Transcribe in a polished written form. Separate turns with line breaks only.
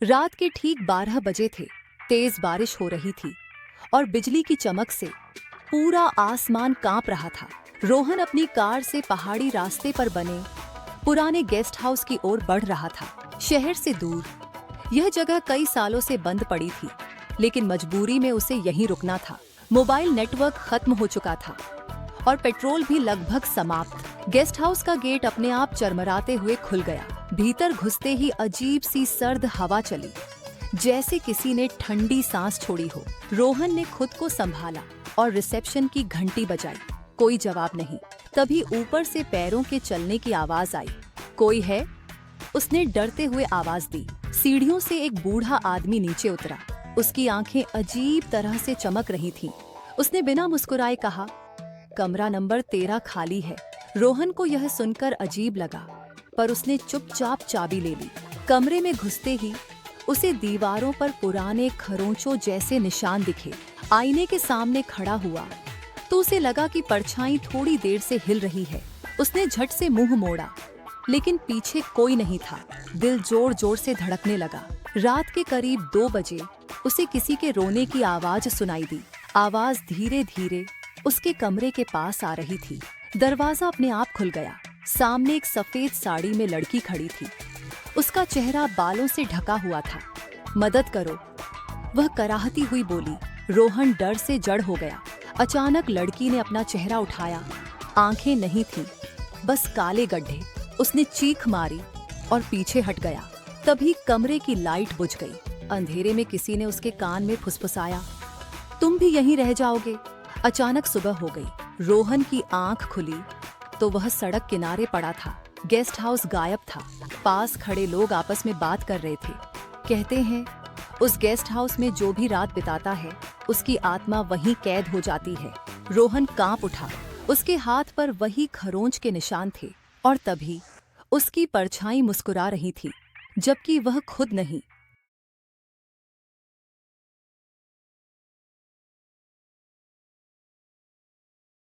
रात के ठीक 12 बजे थे। तेज बारिश हो रही थी और बिजली की चमक से पूरा आसमान कांप रहा था। रोहन अपनी कार से पहाड़ी रास्ते पर बने पुराने गेस्ट हाउस की ओर बढ़ रहा था। शहर से दूर यह जगह कई सालों से बंद पड़ी थी, लेकिन मजबूरी में उसे यहीं रुकना था। मोबाइल नेटवर्क खत्म हो चुका था और पेट्रोल भी लगभग समाप्त। गेस्ट हाउस का गेट अपने आप चरमराते हुए खुल गया। भीतर घुसते ही अजीब सी सर्द हवा चली, जैसे किसी ने ठंडी सांस छोड़ी हो। रोहन ने खुद को संभाला और रिसेप्शन की घंटी बजाई। कोई जवाब नहीं। तभी ऊपर से पैरों के चलने की आवाज आई। कोई है? उसने डरते हुए आवाज दी। सीढ़ियों से एक बूढ़ा आदमी नीचे उतरा। उसकी आंखें अजीब तरह से चमक रही थीं। उसने बिना मुस्कुराए कहा, कमरा नंबर 13 खाली है। रोहन को यह सुनकर अजीब लगा, पर उसने चुपचाप चाबी ले ली। कमरे में घुसते ही उसे दीवारों पर पुराने खरोंचों जैसे निशान दिखे। आईने के सामने खड़ा हुआ तो उसे लगा कि परछाई थोड़ी देर से हिल रही है। उसने झट से मुंह मोड़ा, लेकिन पीछे कोई नहीं था। दिल जोर जोर से धड़कने लगा। रात के करीब 2 बजे उसे किसी के रोने की आवाज सुनाई दी। आवाज धीरे धीरे उसके कमरे के पास आ रही थी। दरवाजा अपने आप खुल गया। सामने एक सफेद साड़ी में लड़की खड़ी थी। उसका चेहरा बालों से ढका हुआ था। मदद करो, वह कराहती हुई बोली। रोहन डर से जड़ हो गया। अचानक लड़की ने अपना चेहरा उठाया। आंखें नहीं थीं, बस काले गड्ढे। उसने चीख मारी और पीछे हट गया। तभी कमरे की लाइट बुझ गई। अंधेरे में किसी ने उसके कान में फुसफुसाया, तुम भी यहीं रह जाओगे। अचानक सुबह हो गई। रोहन की आंख खुली तो वह सड़क किनारे पड़ा था। गेस्ट हाउस गायब था। पास खड़े लोग आपस में बात कर रहे थे। कहते हैं, उस गेस्ट हाउस में जो भी रात बिताता है, उसकी आत्मा वहीं कैद हो जाती है। रोहन कांप उठा। उसके हाथ पर वही खरोंच के निशान थे और तभी उसकी परछाई मुस्कुरा रही थी, जबकि वह खुद नहीं।